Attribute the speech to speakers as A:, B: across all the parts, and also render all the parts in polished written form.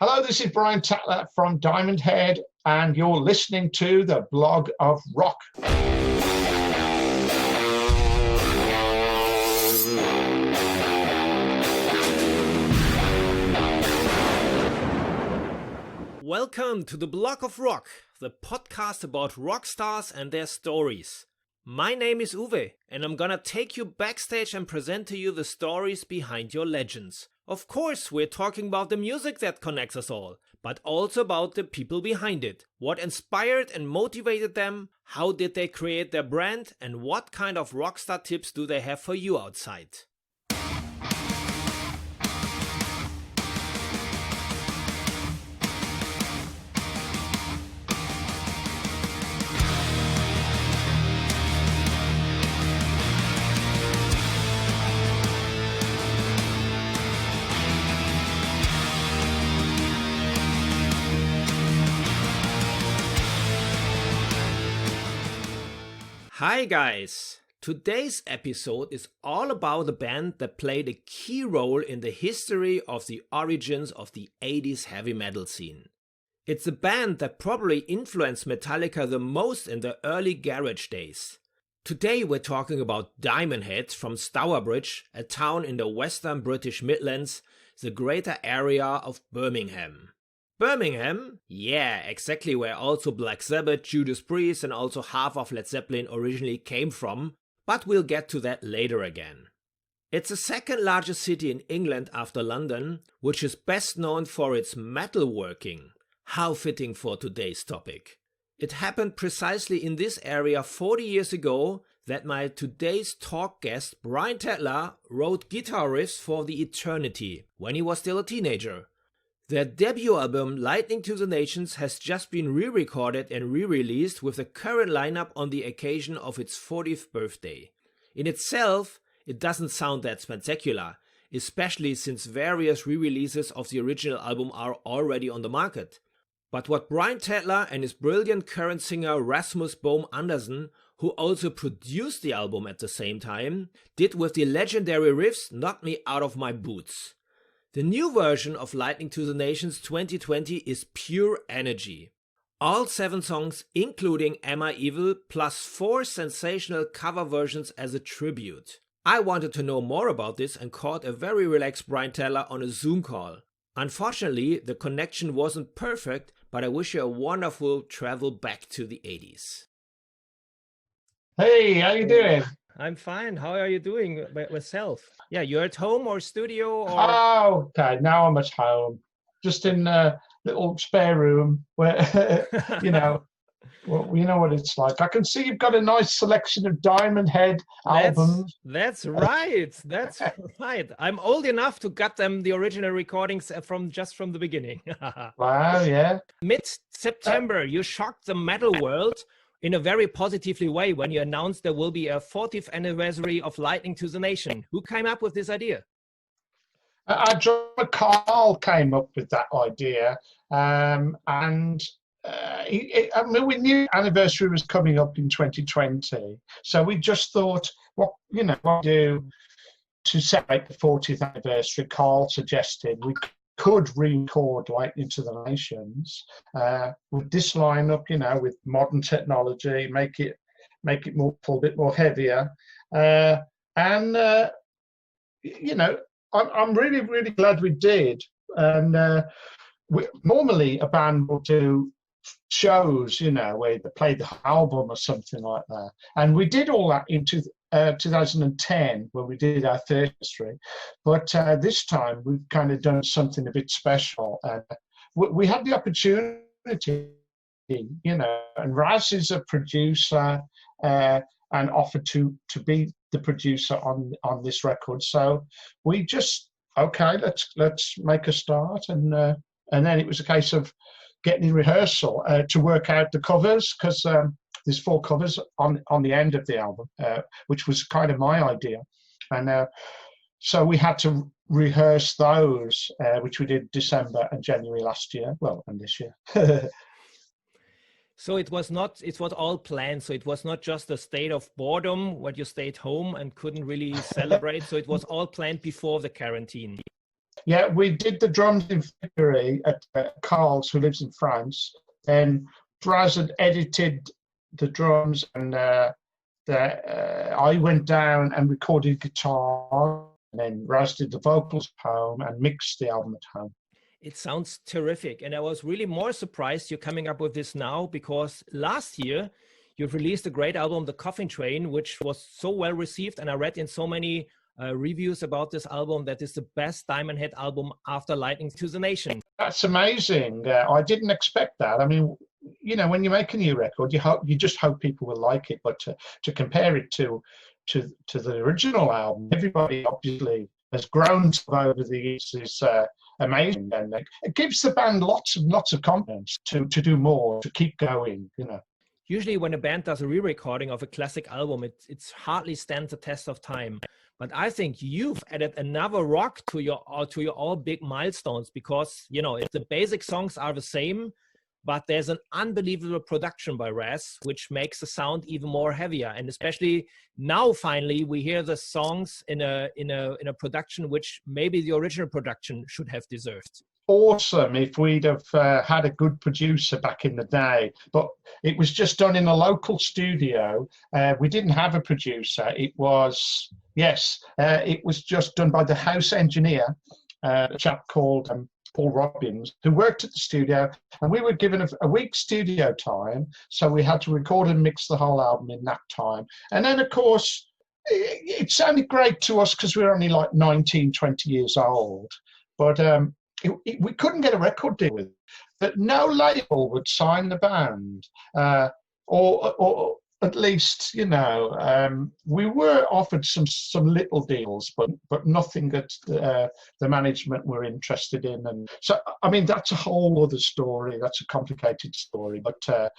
A: Hello, this is Brian Tatler from Diamond Head, and you're listening to the Blog of Rock.
B: Welcome to the Blog of Rock, the podcast about rock stars and their stories. My name is Uwe, and I'm gonna take you backstage and present to you the stories behind your legends. Of course, we're talking about the music that connects us all, but also about the people behind it. What inspired and motivated them, how did they create their brand, and what kind of rockstar tips do they have for you outside? Hi guys! Today's episode is all about a band that played a key role in the history of the origins of the 80s heavy metal scene. It's a band that probably influenced Metallica the most in the early garage days. Today we're talking about Diamond Head from Stourbridge, a town in the western British Midlands, the greater area of Birmingham. Birmingham? Yeah, exactly where also Black Sabbath, Judas Priest and also half of Led Zeppelin originally came from, but we'll get to that later again. It's the second largest city in England after London, which is best known for its metalworking. How fitting for today's topic. It happened precisely in this area 40 years ago that my today's talk guest Brian Tatler wrote guitar riffs for the Eternity when he was still a teenager. Their debut album, Lightning to the Nations, has just been re-recorded and re-released with the current lineup on the occasion of its 40th birthday. In itself, it doesn't sound that spectacular, especially since various re-releases of the original album are already on the market. But what Brian Tatler and his brilliant current singer Rasmus Bohm Andersen, who also produced the album at the same time, did with the legendary riffs knocked me out of my boots. The new version of Lightning to the Nations 2020 is pure energy. All 7 songs, including Am I Evil, plus 4 sensational cover versions as a tribute. I wanted to know more about this and caught a very relaxed Brian Tatler on a Zoom call. Unfortunately, the connection wasn't perfect, but I wish you a wonderful travel back to the 80s.
A: Hey, how you doing?
B: I'm fine. How are you doing yourself? Yeah, you're at home or studio or?
A: Oh, okay. Now I'm at home, just in a little spare room where, well, you know what it's like. I can see you've got a nice selection of Diamond Head albums.
B: That's right. That's right. I'm old enough to get them the original recordings from the beginning.
A: Wow, yeah.
B: Mid-September, you shocked the metal world in a very positively way when you announced there will be a 40th anniversary of Lightning to the Nation. Who came up with this idea?
A: Our drummer Carl came up with that idea, we knew anniversary was coming up in 2020, so we just thought, what do to celebrate the 40th anniversary. Carl suggested we could re-record Lightning to the Nations with this lineup, with modern technology, make it more a bit more heavier, I'm really, really glad we did. And normally a band will do shows, where they play the album or something like that, and we did all that into 2010 when we did our 30th anniversary, but this time we've kind of done something a bit special. We had the opportunity, and Raz is a producer and offered to be the producer on this record. So we just, okay, let's make a start, and then it was a case of getting in rehearsal to work out the covers, because there's 4 covers on the end of the album, which was kind of my idea. And so we had to rehearse those, which we did December and January last year, and this year.
B: So it was all planned. So it was not just a state of boredom where you stayed home and couldn't really celebrate. So it was all planned before the quarantine.
A: Yeah, we did the drums in February at Carl's, who lives in France. Then Braz had edited the drums, and I went down and recorded guitar, and then Raz did the vocals at home and mixed the album at home.
B: It sounds terrific. And I was really more surprised you're coming up with this now, because last year you've released a great album, The Coffin Train, which was so well received. And I read in so many reviews about this album that it's the best Diamond Head album after Lightning to the Nation.
A: That's amazing. I didn't expect that. I mean, you know, when you make a new record, you just hope people will like it. But to compare it to the original album, everybody obviously has grown over the years. Is amazing, and it gives the band lots of confidence to do more, to keep going. You know.
B: Usually, when a band does a re-recording of a classic album, it's hardly stands the test of time. But I think you've added another rock to your all big milestones, because you know the basic songs are the same, but there's an unbelievable production by Raz, which makes the sound even more heavier. And especially now, finally, we hear the songs in a production which maybe the original production should have deserved.
A: Awesome if we'd have had a good producer back in the day, but it was just done in a local studio. We didn't have a producer. It was just done by the house engineer, a chap called Paul Robbins, who worked at the studio, and we were given a week's studio time, so we had to record and mix the whole album in that time. And then of course it sounded great to us because we were only like 19, 20 years old, but we couldn't get a record deal with it. But no label would sign the band, or at least, you know, we were offered some little deals, but nothing that the management were interested in. And so, I mean, that's a whole other story. That's a complicated story. But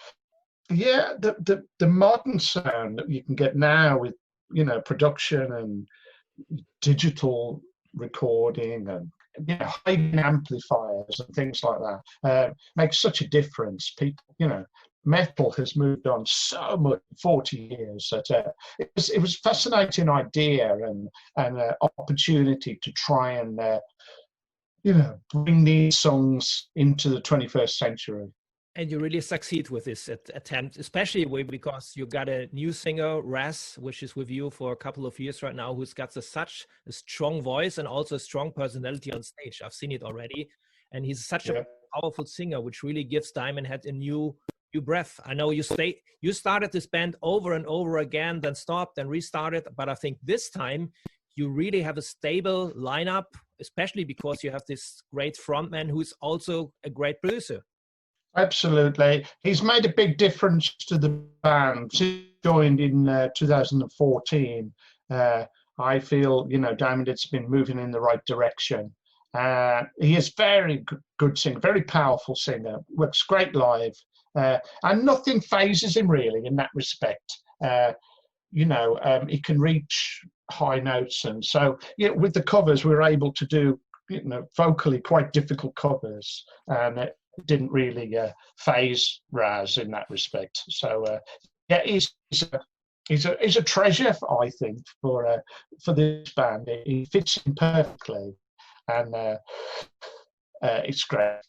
A: yeah, the modern sound that you can get now with, you know, production and digital recording and, you know, high amplifiers and things like that makes such a difference. People, you know, metal has moved on so much, 40 years. That it was a fascinating idea and opportunity to try and you know, bring these songs into the 21st century.
B: And you really succeed with this attempt, especially because you got a new singer, Raz, which is with you for a couple of years right now, who's got such a strong voice and also a strong personality on stage. I've seen it already. And he's such a powerful singer, which really gives Diamond Head a new breath. I know you started this band over and over again, then stopped and restarted. But I think this time you really have a stable lineup, especially because you have this great frontman who's also a great producer.
A: Absolutely. He's made a big difference to the band. He joined in 2014. I feel, you know, Diamond Head's been moving in the right direction. He is very good singer, very powerful singer, works great live, and nothing phases him really in that respect. You know, he can reach high notes, and so, you know, with the covers, we were able to do, you know, vocally quite difficult covers, and it didn't really phase Raz in that respect. So yeah, he's a treasure, I think, for this band. He fits in perfectly, and it's great.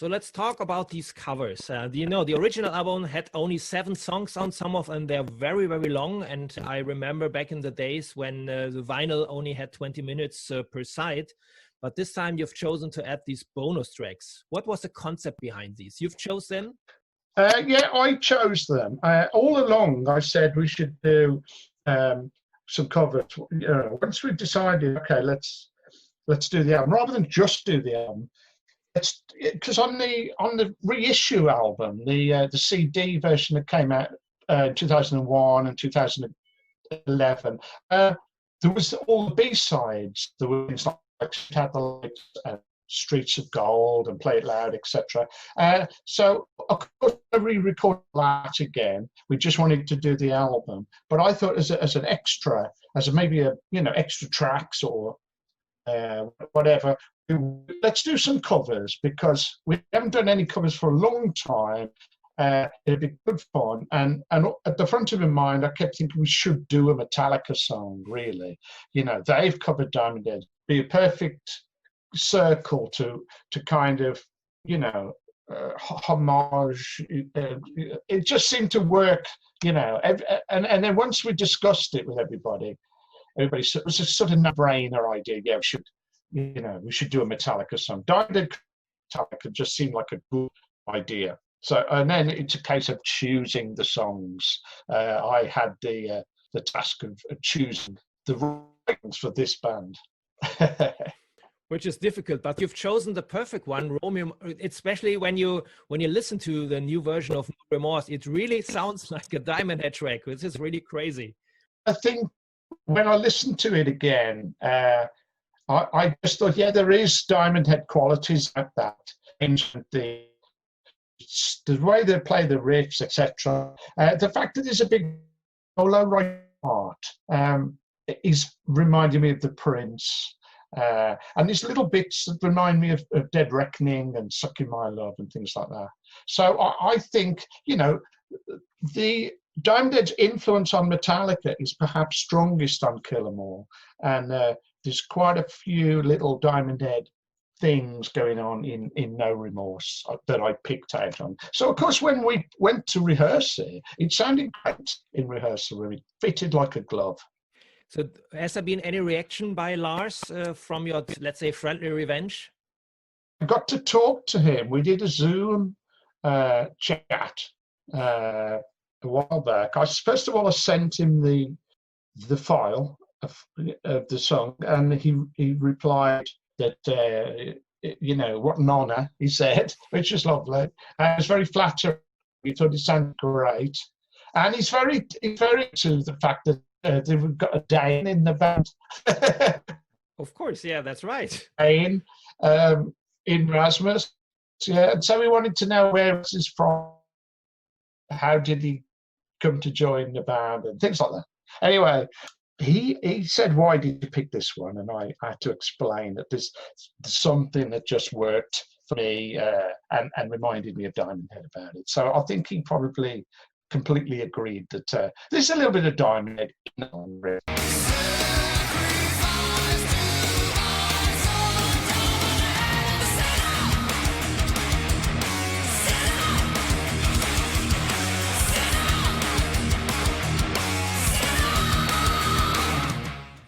B: So let's talk about these covers. You know, the original album had only 7 songs on. Some of them, they're very, very long. And I remember back in the days when the vinyl only had 20 minutes per side. But this time you've chosen to add these bonus tracks. What was the concept behind these? You've chosen them?
A: Yeah, I chose them. All along, I said we should do some covers. You know, once we decided, okay, let's do the album, rather than just do the album, because on the reissue album, the CD version that came out in 2001 and 2011, there was all the B-sides. There was like had the lights, Streets of Gold and Play It Loud, etc. So of course, I re-recorded that again. We just wanted to do the album, but I thought as an extra, maybe a extra tracks or whatever, let's do some covers, because we haven't done any covers for a long time. It'd be good fun, and at the front of my mind, I kept thinking we should do a Metallica song. Really, they've covered Diamond Head. Be a perfect circle to kind of homage. It just seemed to work, and then once we discussed it with everybody it was a sort of no-brainer idea. Yeah, we should do a Metallica song. Diamond Metallica just seemed like a good idea. So, and then it's a case of choosing the songs. I had the task of choosing the right ones for this band.
B: Which is difficult, but you've chosen the perfect one, Romeo. Especially when you listen to the new version of No Remorse, it really sounds like a Diamond Head track, which is really crazy.
A: I think when I listened to it again, I just thought, yeah, there is Diamond Head qualities at that. The way they play the riffs, etc. The fact that there's a big solo right part is reminding me of the Prince. And these little bits that remind me of Dead Reckoning and Sucking My Love and things like that. So I think, the Diamond Head's influence on Metallica is perhaps strongest on Kill 'Em All. And there's quite a few little Diamond Head things going on in No Remorse that I picked out on. So, of course, when we went to rehearse it sounded great in rehearsal. It fitted like a glove.
B: So has there been any reaction by Lars from your, let's say, friendly revenge?
A: I got to talk to him. We did a Zoom chat a while back. First of all, I sent him the file of the song, and he replied that, what an honour, he said, which was lovely. I was very flattered. He thought it sounded great. And he's very to the fact that they've got a Dane in the band.
B: Of course, yeah, that's right.
A: Dane in Rasmus. Yeah, and so we wanted to know where this is from. How did he come to join the band and things like that. Anyway, he said, why did you pick this one? And I had to explain that there's something that just worked for me and reminded me of Diamond Head about it. So I think he probably completely agreed that there's a little bit of Diamond Head in it.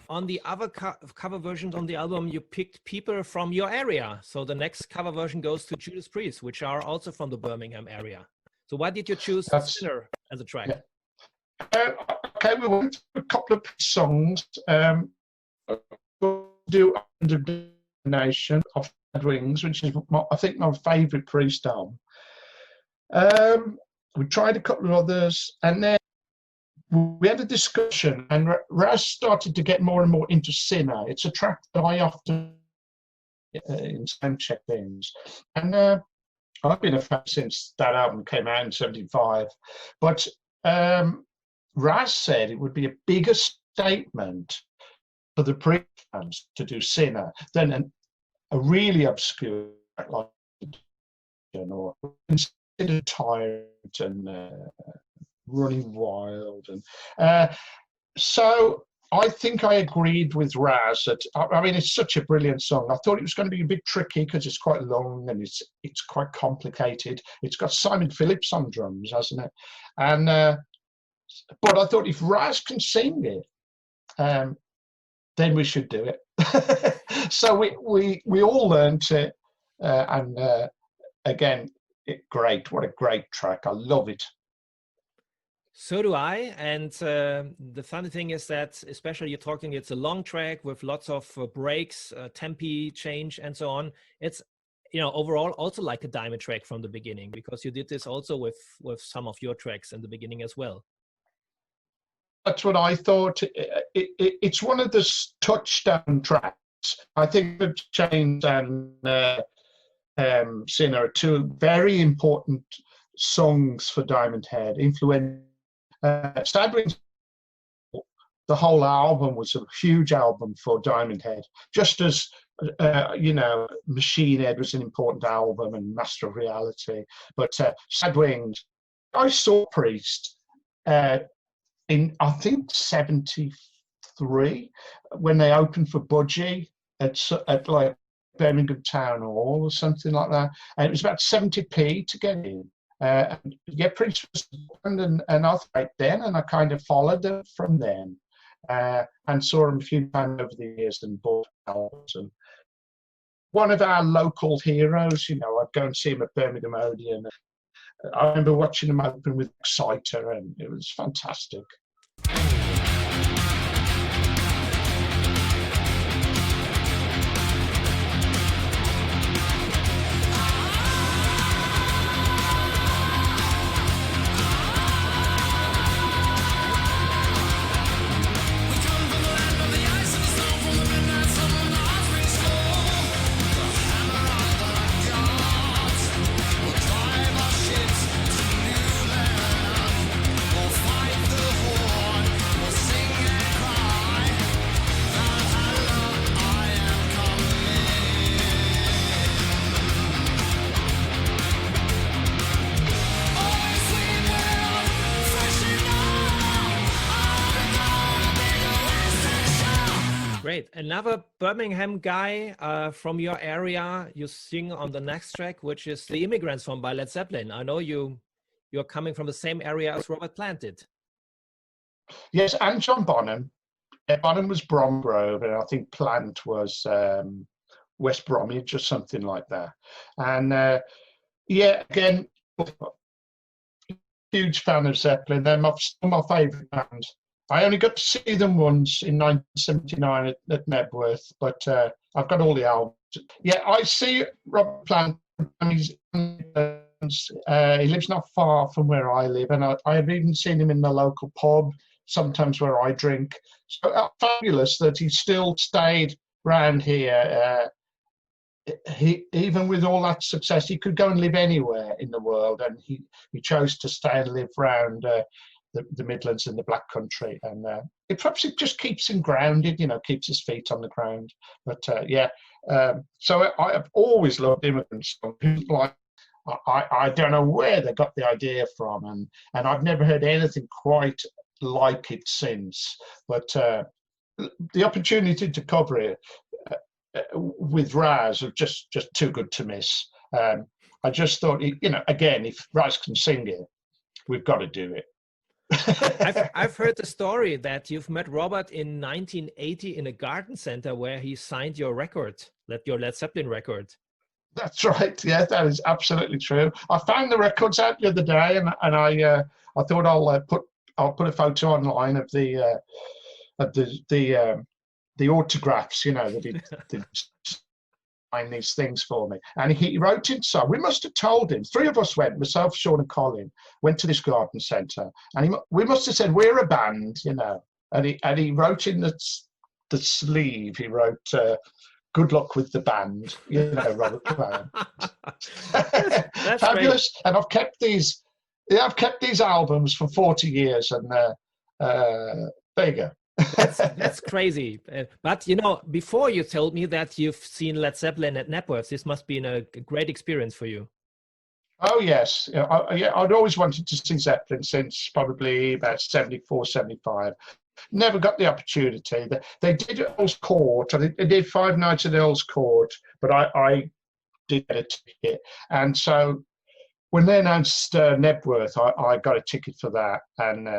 B: On the other cover versions on the album, you picked people from your area. So the next cover version goes to Judas Priest, which are also from the Birmingham area. So why did you choose Sinner as a track?
A: Yeah. Okay, we went to a couple of songs. We'll do Under Domination of Bad Wings, which is, I think, my favourite Priest album. We tried a couple of others, and then we had a discussion, and Raz started to get more and more into Sinner. It's a track that I often in sound check things, and I've been a fan since that album came out in '75. But Raz said it would be a bigger statement for the Priest fans to do Sinner than a really obscure track like or Consider Tyrant and Running Wild, and so I think I agreed with Raz that, I mean, it's such a brilliant song. I thought it was going to be a bit tricky because it's quite long and it's quite complicated. It's got Simon Phillips on drums, hasn't it? And but I thought if Raz can sing it, then we should do it. So we all learned it, and again, great. What a great track! I love it.
B: So do I, and the funny thing is that, especially you're talking, it's a long track with lots of breaks, tempi change, and so on. overall also like a Diamond track from the beginning, because you did this also with some of your tracks in the beginning as well.
A: That's what I thought. It's one of the touchstone tracks. I think that Chains and Sinner are two very important songs for Diamond Head. Sad Wings, the whole album was a huge album for Diamond Head, just as Machine Head was an important album and Master of Reality. But Sad Wings, I saw Priest in, I think, 73 when they opened for Budgie at like Birmingham Town Hall or something like that, and it was about 70p to get in. Priest was, and I was right then, and I kind of followed them from then, and saw them a few times over the years and bought albums. And one of our local heroes, I'd go and see him at Birmingham Odeon. I remember watching him open with Exciter, and it was fantastic.
B: Great. Another Birmingham guy from your area, you sing on the next track, which is The Immigrant Song by Led Zeppelin. I know you're coming from the same area as Robert Plant did.
A: Yes, and John Bonham. Bonham was Bromgrove, and I think Plant was West Bromwich or something like that. And again, huge fan of Zeppelin. They're my favourite band. I only got to see them once in 1979 at Nebworth, but I've got all the albums. Yeah, I see Robert Plant, and he lives not far from where I live, and I have even seen him in the local pub, sometimes where I drink. So fabulous that he still stayed round here. Even with all that success, he could go and live anywhere in the world, and he chose to stay and live round the Midlands and the Black Country, and it perhaps just keeps him grounded, keeps his feet on the ground. But so I've always loved Immigrant Song. Like I don't know where they got the idea from, and I've never heard anything quite like it since. But the opportunity to cover it with Raz was just too good to miss. I just thought, again, if Raz can sing it, we've got to do it.
B: I've heard the story that you've met Robert in 1980 in a garden center where he signed your record, your Led Zeppelin record.
A: That's right. Yeah, that is absolutely true. I found the records out the other day, and I thought I'll put a photo online of the autographs. That he these things for me, and he wrote inside. We must have told him. 3 of us went, myself, Sean, and Colin, went to this garden centre, and we must have said we're a band, And he wrote in the sleeve. He wrote, "Good luck with the band," Robert Plant.
B: That's
A: fabulous.
B: Great.
A: And I've kept these. Yeah, I've kept these albums for 40 years, and there you go.
B: That's crazy. But before you told me that you've seen Led Zeppelin at Nebworth, this must be a great experience for you.
A: Oh yes, I'd always wanted to see Zeppelin since probably about 74, 75. Never got the opportunity. They did Earl's Court. They did 5 nights at Earl's Court, but I did get a ticket. And so when they announced Nebworth, I got a ticket for that, and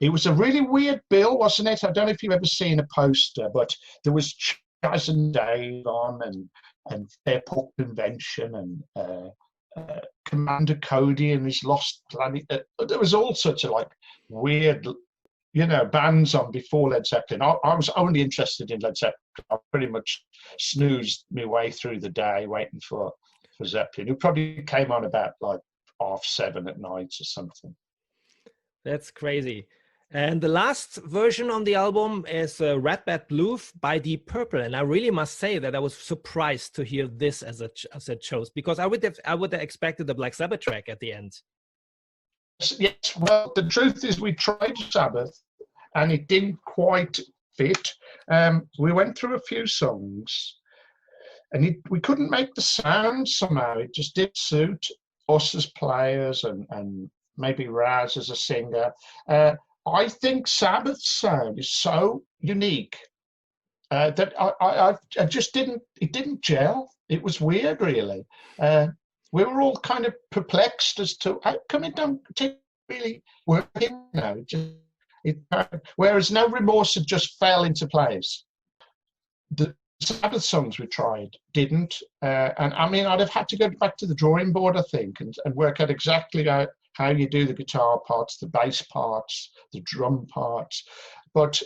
A: it was a really weird bill, wasn't it? I don't know if you've ever seen a poster, but there was Chaz and Dave on, and Airport Convention, and Commander Cody and his Lost Planet. There was all sorts of weird bands on before Led Zeppelin. I was only interested in Led Zeppelin. I pretty much snoozed my way through the day waiting for Zeppelin, who probably came on about like 7:30 at night or something.
B: That's crazy. And the last version on the album is Red Bad Blue by Deep Purple. And I really must say that I was surprised to hear this as a choice, because I would have expected the Black Sabbath track at the end.
A: Yes, well, the truth is we tried Sabbath and it didn't quite fit. We went through a few songs and we couldn't make the sound somehow. It just didn't suit us as players and maybe Raz as a singer. I think Sabbath's sound is so unique that I just it didn't gel. It was weird, really. We were all kind of perplexed as to how come it don't really working now. Whereas No Remorse had just fell into place. The Sabbath songs we tried didn't. And I mean, I'd have had to go back to the drawing board, I think, and work out exactly how you do the guitar parts, the bass parts, the drum parts. But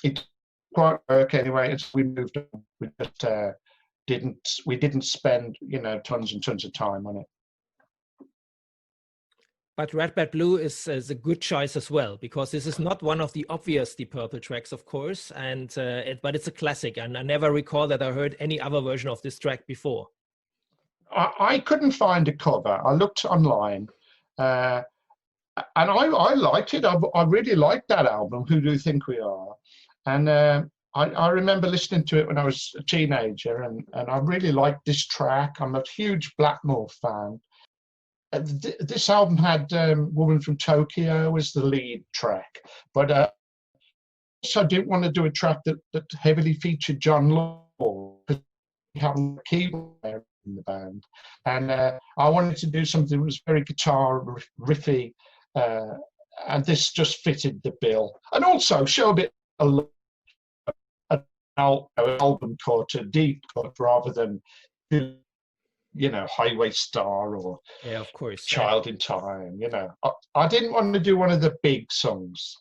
A: it didn't quite work anyway. As we moved on, we just didn't spend tons and tons of time on it.
B: But Red Bad Blue is a good choice as well, because this is not one of the obvious Deep Purple tracks, of course, but it's a classic, and I never recall that I heard any other version of this track before.
A: I couldn't find a cover. I looked online, and I liked it. I really liked that album, Who Do You Think We Are? And I remember listening to it when I was a teenager, and I really liked this track. I'm a huge Blackmore fan. This album had Woman from Tokyo as the lead track, but also I didn't want to do a track that heavily featured John Law, because he had a keyboard player in the band, and I wanted to do something that was very guitar riffy, and this just fitted the bill, and also show a bit of an album cut, a deep cut, rather than Highway Star or
B: of course,
A: Child in Time. I didn't want to do one of the big songs.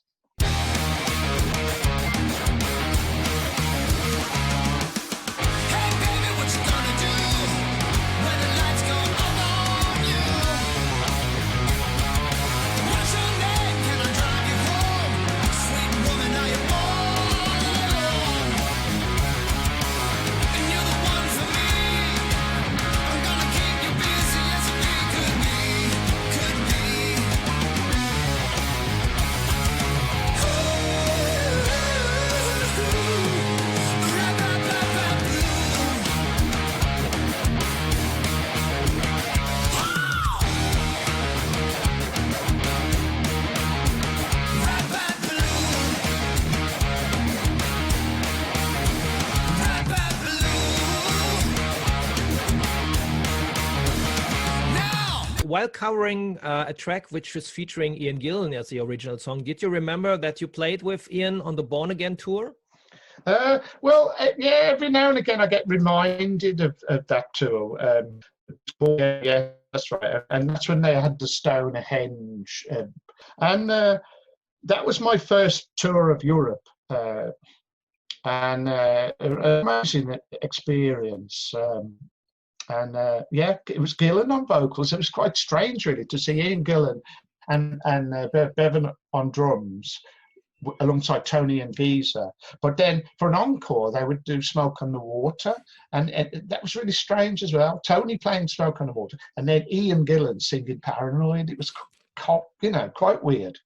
B: While covering a track which was featuring Ian Gillan as the original song, did you remember that you played with Ian on the Born Again tour?
A: Well, yeah, every now and again I get reminded of that tour. Yeah, that's right. And that's when they had the Stonehenge. And that was my first tour of Europe. And an amazing experience. Yeah, it was Gillan on vocals. It was quite strange, really, to see Ian Gillan and Bevan on drums alongside Tony and Geezer. But then for an encore, they would do Smoke on the Water, and that was really strange as well. Tony playing Smoke on the Water, and then Ian Gillan singing Paranoid. It was, quite weird.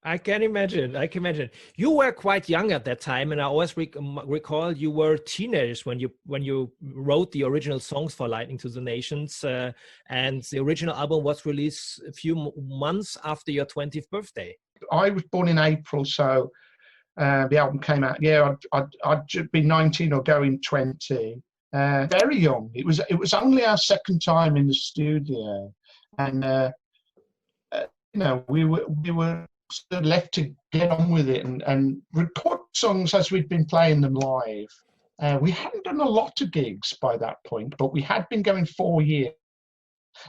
B: I can imagine. You were quite young at that time, and I always recall you were teenagers when you wrote the original songs for Lightning to the Nations, and the original album was released a few months after your 20th birthday. I
A: was born in April, so the album came out. Yeah, I'd be 19 or going 20. Very young. It was only our second time in the studio, and we were sort of left to get on with it and record songs as we'd been playing them live. We hadn't done a lot of gigs by that point, but we had been going 4 years,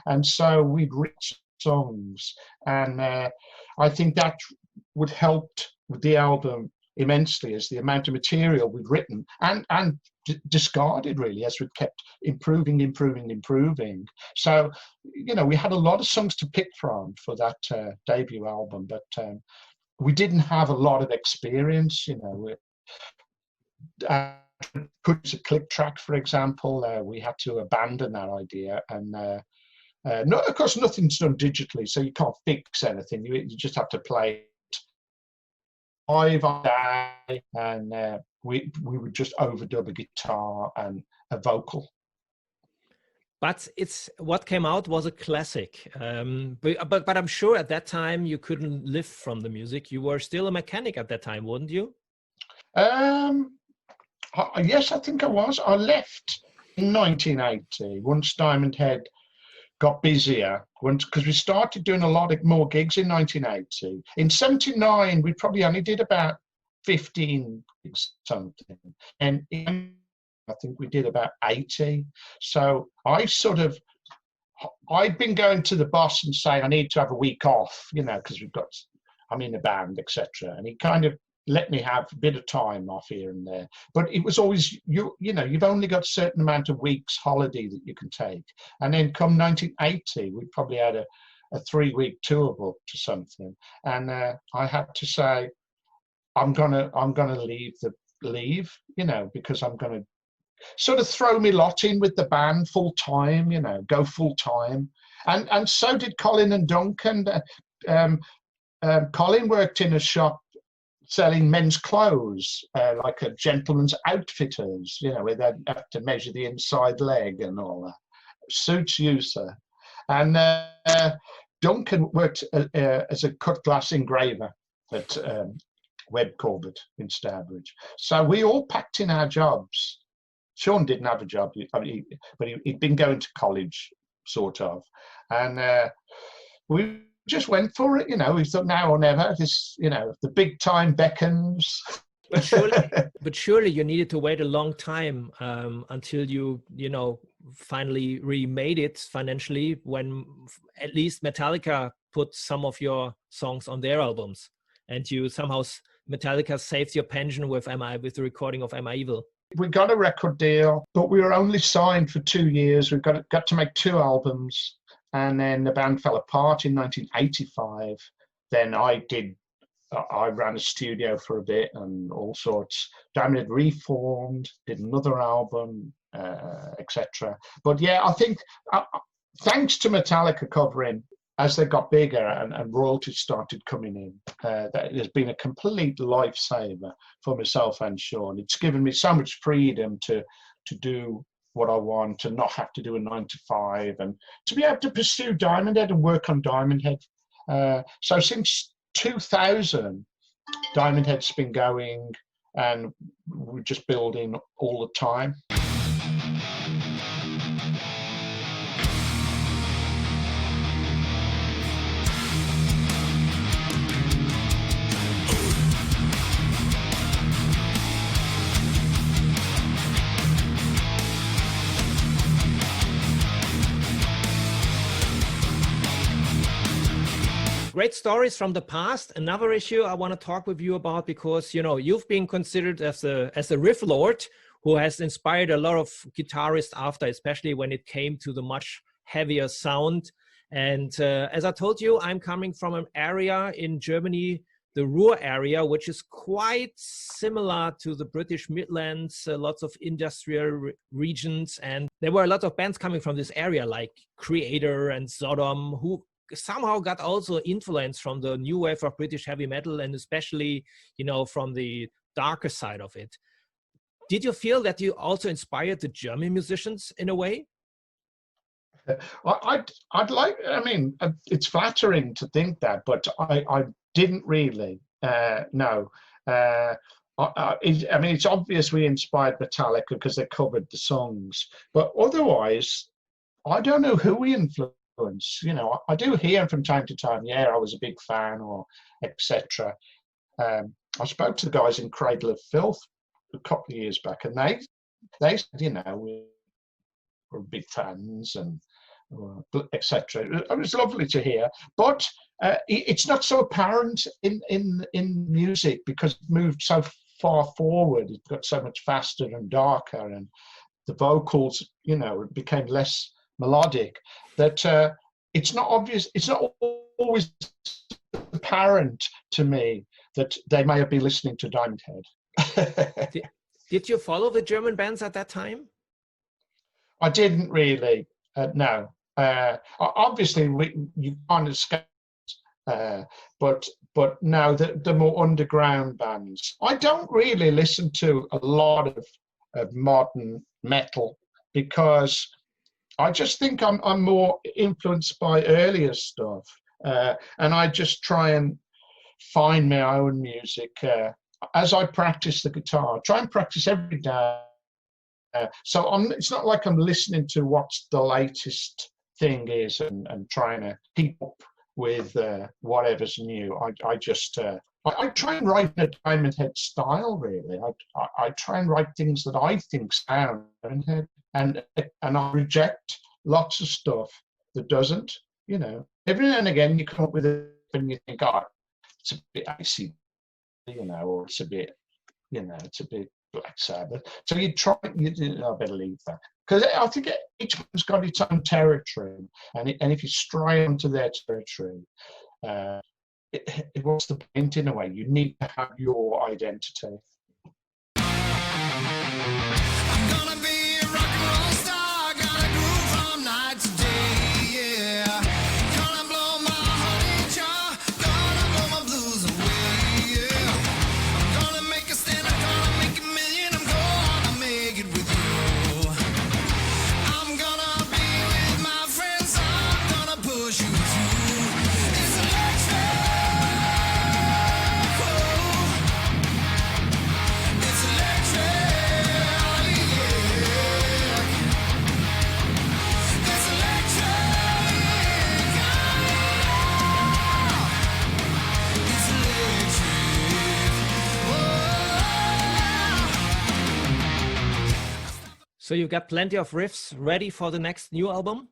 A: and so we'd written songs, and I think that would helped with the album immensely is the amount of material we've written and discarded, really, as we've kept improving. So, we had a lot of songs to pick from for that debut album, but we didn't have a lot of experience. Put a click track, for example, we had to abandon that idea, and no, of course, nothing's done digitally, so you can't fix anything. You just have to play live on day, and we would just overdub a guitar and a vocal.
B: But what came out was a classic. But I'm sure at that time you couldn't live from the music. You were still a mechanic at that time, weren't you?
A: Yes, I think I was. I left in 1980 once Diamond Head got busier, because we started doing a lot more gigs in 1980. In 79, we probably only did about 15 gigs something. And I think we did about 80. So I'd been going to the boss and saying, I need to have a week off, because I'm in a band, etc. And he kind of let me have a bit of time off here and there. But it was always, you've only got a certain amount of weeks holiday that you can take. And then come 1980, we probably had a 3-week tour booked or something. And I had to say, I'm gonna leave, because I'm gonna sort of throw me lot in with the band full time, go full time. And so did Colin and Duncan. Colin worked in a shop selling men's clothes, like a gentleman's outfitters, where they'd have to measure the inside leg and all that. Suits you, sir. And Duncan worked as a cut glass engraver at Webb Corbett in Stourbridge. So we all packed in our jobs. Sean didn't have a job, but he'd been going to college, sort of. And we just went for it, we thought now or never. This, the big time beckons.
B: But surely you needed to wait a long time until you finally remade it financially, when at least Metallica put some of your songs on their albums, and you somehow Metallica saved your pension with the recording of Am I Evil.
A: We got a record deal, but we were only signed for 2 years. We got to make 2 albums. And then the band fell apart in 1985. Then I ran a studio for a bit and all sorts. Diamond Head reformed, did another album, etc. But yeah, I think thanks to Metallica covering, as they got bigger and royalties started coming in, that has been a complete lifesaver for myself and Sean. It's given me so much freedom to do what I want, to not have to do a 9 to 5, and to be able to pursue Diamond Head and work on Diamond Head. So since 2000, Diamond Head's been going, and we're just building all the time.
B: Great stories from the past. Another issue I want to talk with you about, because you've been considered as a riff lord who has inspired a lot of guitarists after, especially when it came to the much heavier sound. And as I told you, I'm coming from an area in Germany, the Ruhr area, which is quite similar to the British Midlands, lots of industrial regions. And there were a lot of bands coming from this area, like Creator and Sodom, who somehow got also influence from the new wave of British heavy metal, and especially, from the darker side of it. Did you feel that you also inspired the German musicians in a way?
A: I'd like, it's flattering to think that, but I didn't really, no. It's obvious we inspired Metallica because they covered the songs, but otherwise, I don't know who we influenced. I do hear from time to time, yeah, I was a big fan, or etc. I spoke to the guys in Cradle of Filth a couple of years back, and they said, we were big fans and etc. It was lovely to hear, but It's not so apparent in music because it moved so far forward. It got so much faster and darker, and the vocals, became less melodic. That it's not obvious. It's not always apparent to me that they may have been listening to Diamond Head.
B: Did you follow the German bands at that time?
A: I didn't really. No. Obviously, you can't escape. But no, the more underground bands. I don't really listen to a lot of modern metal because I just think I'm more influenced by earlier stuff, and I just try and find my own music as I practice the guitar. I try and practice every day. So it's not like I'm listening to what's the latest thing is and trying to keep up with whatever's new. I just I try and write in a Diamond Head style, really. I try and write things that I think sound Diamond Head, and I reject lots of stuff that doesn't. Every now and again you come up with it and you think, oh, it's a bit icy, or it's a bit, it's a bit Black Sabbath. So I better leave that. Because I think each one's got its own territory, and if you stray onto their territory, what's the point in a way? You need to have your identity.
B: So you got plenty of riffs ready for the next new album?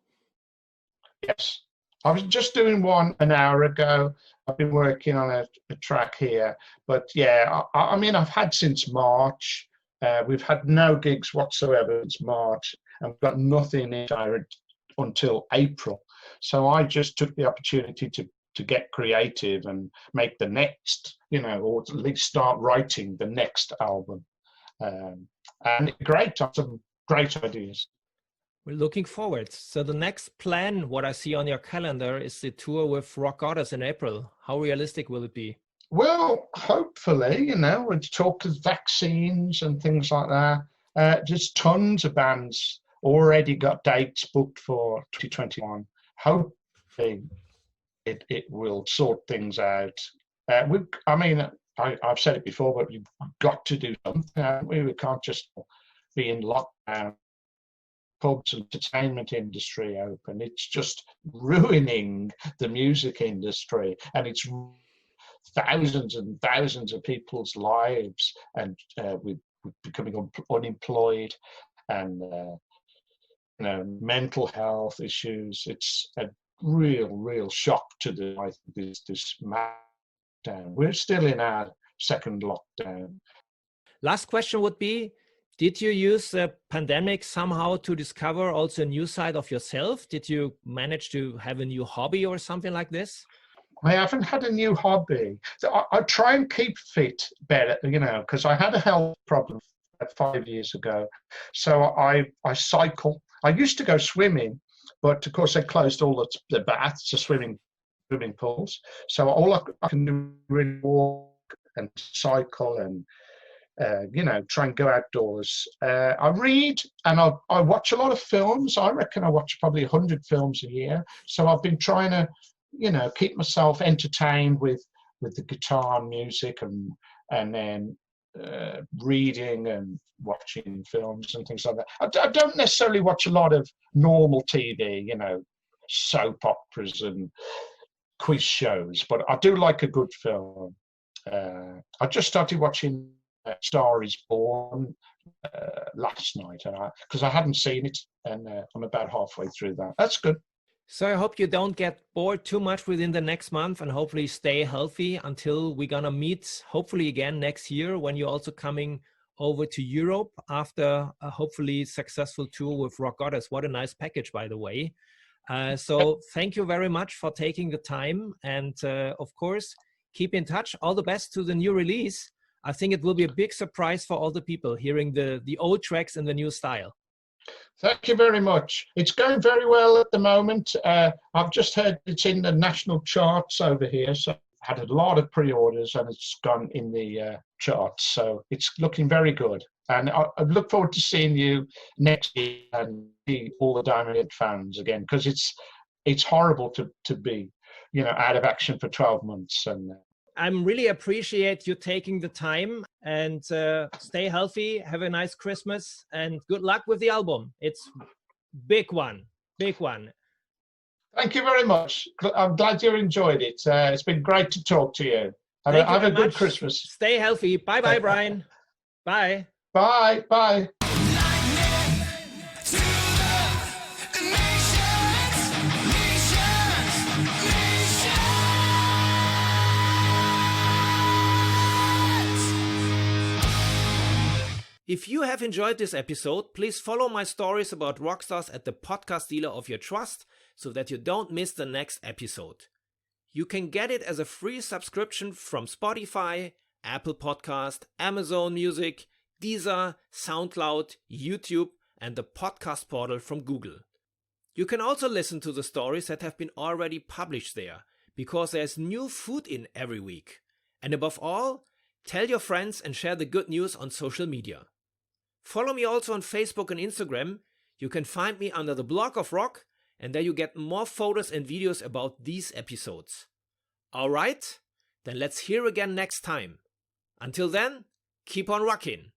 A: Yes. I was just doing one an hour ago. I've been working on a track here. But yeah, I mean, I've had since March. We've had no gigs whatsoever since March. And we've got nothing in until April. So I just took the opportunity to get creative and make the next, or at least start writing the next album. And great, I have some great ideas.
B: We're looking forward. So the next plan, what I see on your calendar, is the tour with Rock Goddess in April. How realistic will it be?
A: Well, hopefully, with talk of vaccines and things like that. There's tons of bands already got dates booked for 2021. Hopefully, it will sort things out. I've said it before, but you've got to do something. We can't just be in lockdown. Pubs and entertainment industry open. It's just ruining the music industry, and it's thousands and thousands of people's lives, and we're becoming unemployed, and mental health issues. It's a real shock to this lockdown. We're still in our second lockdown.
B: Last question would be, did you use the pandemic somehow to discover also a new side of yourself? Did you manage to have a new hobby or something like this?
A: I haven't had a new hobby. I try and keep fit better, because I had a health problem 5 years ago. So I cycle. I used to go swimming, but of course they closed all the baths, the swimming pools. So all I can do is really walk and cycle and try and go outdoors. I read and I watch a lot of films. I reckon I watch probably 100 films a year. So I've been trying to, keep myself entertained with the guitar and music and then reading and watching films and things like that. I don't necessarily watch a lot of normal TV, soap operas and quiz shows, but I do like a good film. I just started watching Star is Born last night because I hadn't seen it, and I'm about halfway through that. That's good.
B: So I hope you don't get bored too much within the next month, and hopefully stay healthy until we're going to meet hopefully again next year, when you're also coming over to Europe after a hopefully successful tour with Rock Goddess. What a nice package, by the way. So thank you very much for taking the time. And of course, keep in touch. All the best to the new release. I think it will be a big surprise for all the people hearing the old tracks in the new style.
A: Thank you very much. It's going very well at the moment. I've just heard it's in the national charts over here, so I've had a lot of pre-orders and it's gone in the charts. So it's looking very good. And I look forward to seeing you next year and see all the Diamond Head fans again, because it's horrible to be, out of action for 12 months. And
B: I'm really appreciate you taking the time, and stay healthy. Have a nice Christmas and good luck with the album. It's big one.
A: Thank you very much. I'm glad you enjoyed it. It's been great to talk to you.
B: Have
A: a good Christmas.
B: Stay healthy. Bye, Brian. Bye.
A: Bye.
B: If you have enjoyed this episode, please follow my stories about rockstars at the podcast dealer of your trust so that you don't miss the next episode. You can get it as a free subscription from Spotify, Apple Podcast, Amazon Music, Deezer, SoundCloud, YouTube, and the podcast portal from Google. You can also listen to the stories that have been already published there, because there's new food in every week. And above all, tell your friends and share the good news on social media. Follow me also on Facebook and Instagram. You can find me under the Blog of Rock, and there you get more photos and videos about these episodes. Alright, then let's hear again next time. Until then, keep on rocking.